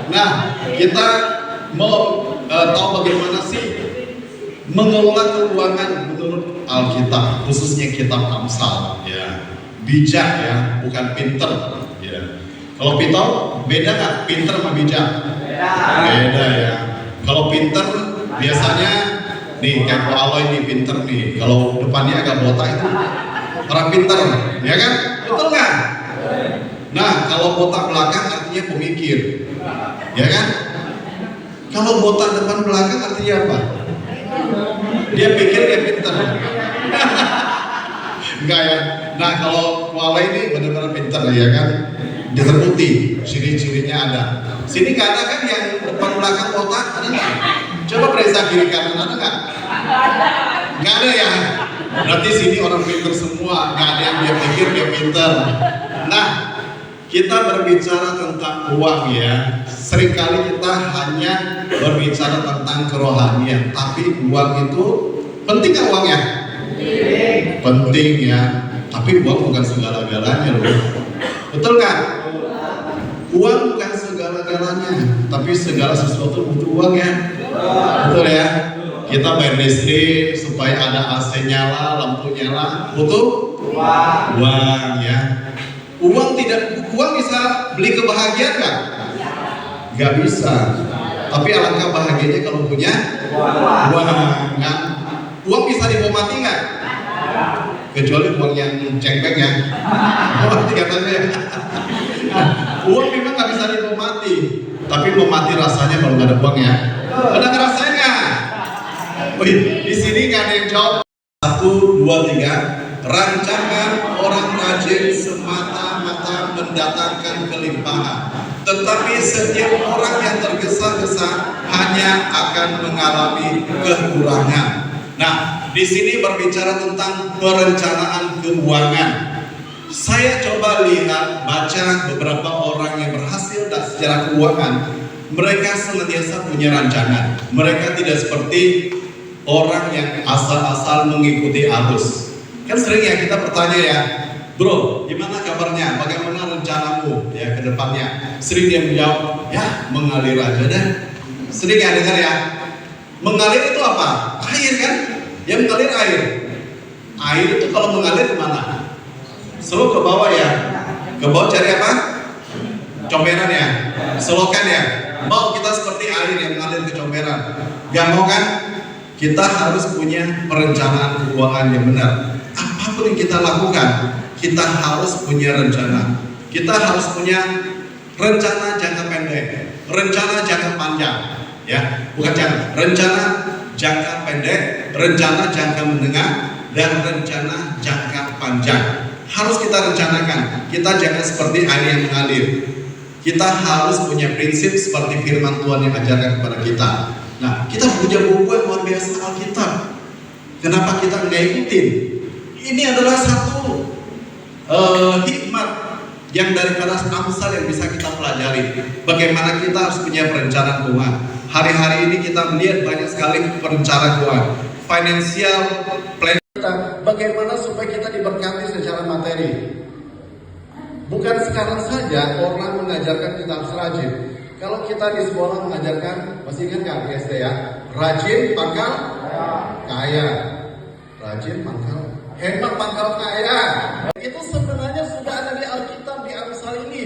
Nah, kita mau tahu bagaimana sih mengelola keuangan menurut Alkitab, khususnya kitab Amsal. Ya, bijak ya, bukan pinter. Ya. Kalau pinter beda nggak? Pinter sama bijak? Beda ya. Kalau pinter biasanya nih kayak Ko Aloy nih pinter nih. Kalau depannya agak botak itu orang pinter, ya kan? Betul nggak? Nah, kalau botak belakang artinya pemikir, ya kan? Kalau botak depan belakang artinya apa? Dia pikir dia pinter. Enggak ya? Nah, kalau Ko Aloy ini benar-benar pinter ya kan? Dia terbukti, ciri-cirinya ada. Sini nggak ada kan yang depan belakang botak? Ada nggak? Coba periksa kiri kanan, ada nggak? Nggak ada ya? Berarti sini orang pinter semua, nggak ada yang dia pikir dia pinter. Nah, kita berbicara tentang uang ya. Seringkali kita hanya berbicara tentang kerohanian, tapi uang itu penting nggak uangnya? Penting ya. Tapi uang bukan segala-galanya loh. Betul nggak? Uang bukan segala-galanya, tapi segala sesuatu butuh uang ya. Betul ya. Kita bayar listrik supaya ada AC nyala, lampu nyala, butuh uang ya. Uang bisa beli kebahagiaan nggak? Nggak bisa. Tapi alangkah bahagianya kalau punya uang. Kan? Uang bisa dibawa mati nggak? Kecuali uang yang cengkek ya. Mati katanya. Uang memang nggak bisa dibawa mati. Tapi mau mati rasanya kalau nggak ada uang ya. Ada ngerasain nggak? Di sini nggak ada yang jawab. 1, 2, 3. Rancangan orang rajin semata-mata mendatangkan kelimpahan, tetapi setiap orang yang tergesa-gesa hanya akan mengalami kekurangan. Nah, di sini berbicara tentang perencanaan keuangan. Saya coba baca beberapa orang yang berhasil secara keuangan. Mereka senantiasa punya rancangan. Mereka tidak seperti orang yang asal-asal mengikuti arus. Kan sering ya kita bertanya ya, bro, gimana kabarnya? Bagaimana rencanamu ya ke depannya? Sering dia menjawab, ya mengalir aja deh. Sering ya dengar ya. Mengalir itu apa? Air kan? Yang mengalir air. Air itu kalau mengalir kemana? Selalu ke bawah ya. Ke bawah cari apa? Comberan ya. Selokan ya. Mau kita seperti air yang mengalir ke comberan? Gak mau kan? Kita harus punya perencanaan keuangan yang benar. Apapun yang kita lakukan, kita harus punya rencana. Kita harus punya rencana jangka pendek, rencana jangka panjang, ya, bukan rencana jangka pendek, rencana jangka menengah, dan rencana jangka panjang. Harus kita rencanakan. Kita jangan seperti air yang mengalir. Kita harus punya prinsip seperti firman Tuhan yang ajarkan kepada kita. Nah, kita punya buku yang luar biasa Alkitab. Kenapa kita nggak ikutin? Ini adalah satu hikmat yang daripada Amsal yang bisa kita pelajari. Bagaimana kita harus punya perencanaan keuangan. Hari-hari ini kita melihat banyak sekali perencanaan keuangan, financial plan. Bagaimana supaya kita diberkati secara materi. Bukan sekarang saja orang mengajarkan kita harus rajin. Kalau kita di sekolah mengajarkan, masih ingat nggak di SD ya? Rajin pangkal kaya, rajin pangkal hemat pangkal kaya. Itu sebenarnya sudah ada di Alkitab di Amsal ini.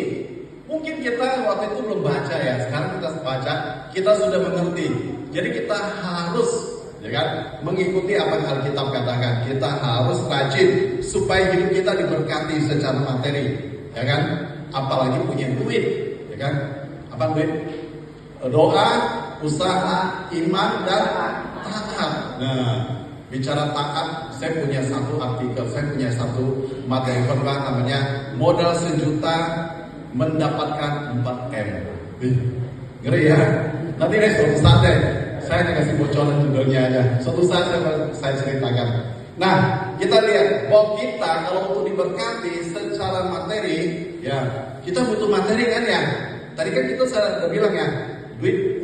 Mungkin kita waktu itu belum baca ya. Sekarang kita baca, kita sudah mengerti. Jadi kita harus, ya kan, mengikuti apa yang Alkitab katakan. Kita harus rajin supaya hidup kita diberkati secara materi, ya kan? Apalagi punya duit, ya kan? Apa duit? Doa, usaha, iman, dan taat. Nah, bicara taat, saya punya satu artikel, saya punya satu materi khotbah namanya modal 1 juta mendapatkan 4M. Ngeri ya? Nanti deh suatu saat deh, saya kasih bocoran judulnya aja. Suatu saat saya ceritakan. Nah, kita lihat bahwa kita kalau untuk diberkati secara materi, ya kita butuh materi kan ya. Tadi kan kita sudah bilang ya,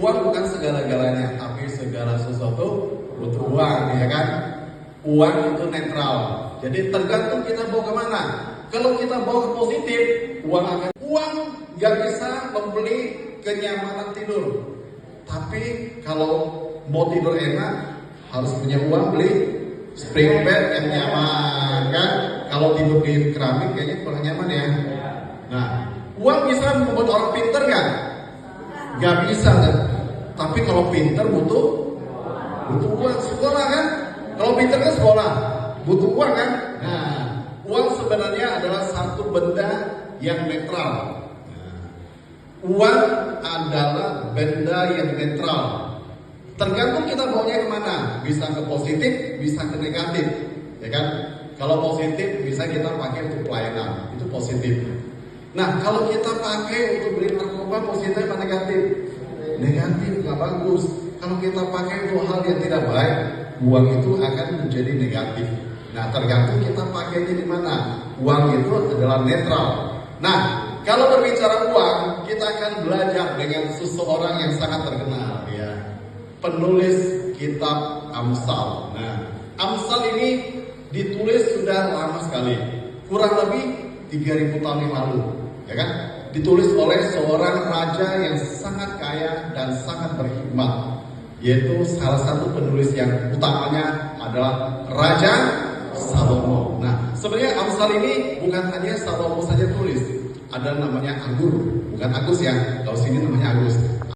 uang bukan segala-galanya, tapi segala sesuatu butuh uang, ya kan? Uang itu netral. Jadi tergantung kita mau kemana. kalau kita bawa ke positif, uang nggak bisa membeli kenyamanan tidur. Tapi kalau mau tidur enak, harus punya uang beli spring bed yang nyaman kan. Kalau tidur di keramik kayaknya kurang nyaman ya. Nah, uang bisa membuat orang pinter nggak? Nggak bisa kan. Tapi kalau pinter butuh uang. Sekolah kan? Kalau pinter kan sekolah, butuh uang kan? Nah, uang sebenarnya adalah satu benda yang netral. Uang adalah benda yang netral. Tergantung kita maunya kemana. Bisa ke positif, bisa ke negatif, ya kan? Kalau positif bisa kita pakai untuk pelayanan, itu positif. Nah, kalau kita pakai untuk beli narkoba, positif atau negatif? Negatif, nggak bagus. Kalau kita pakai untuk hal yang tidak baik, uang itu akan menjadi negatif. Nah, tergantung kita pakainya di mana. Uang itu adalah netral. Nah, kalau berbicara uang, kita akan belajar dengan seseorang yang sangat terkenal, ya, penulis kitab Amsal. Nah, Amsal ini ditulis sudah lama sekali, kurang lebih 3000 tahun yang lalu, ya kan? Ditulis oleh seorang raja yang sangat kaya dan sangat berhikmat, yaitu salah satu penulis yang utamanya adalah Raja Salomo. Nah, sebenarnya Amsal ini bukan hanya Salomo saja tulis, ada namanya Agur, bukan Agus ya, kalau sini namanya Agus.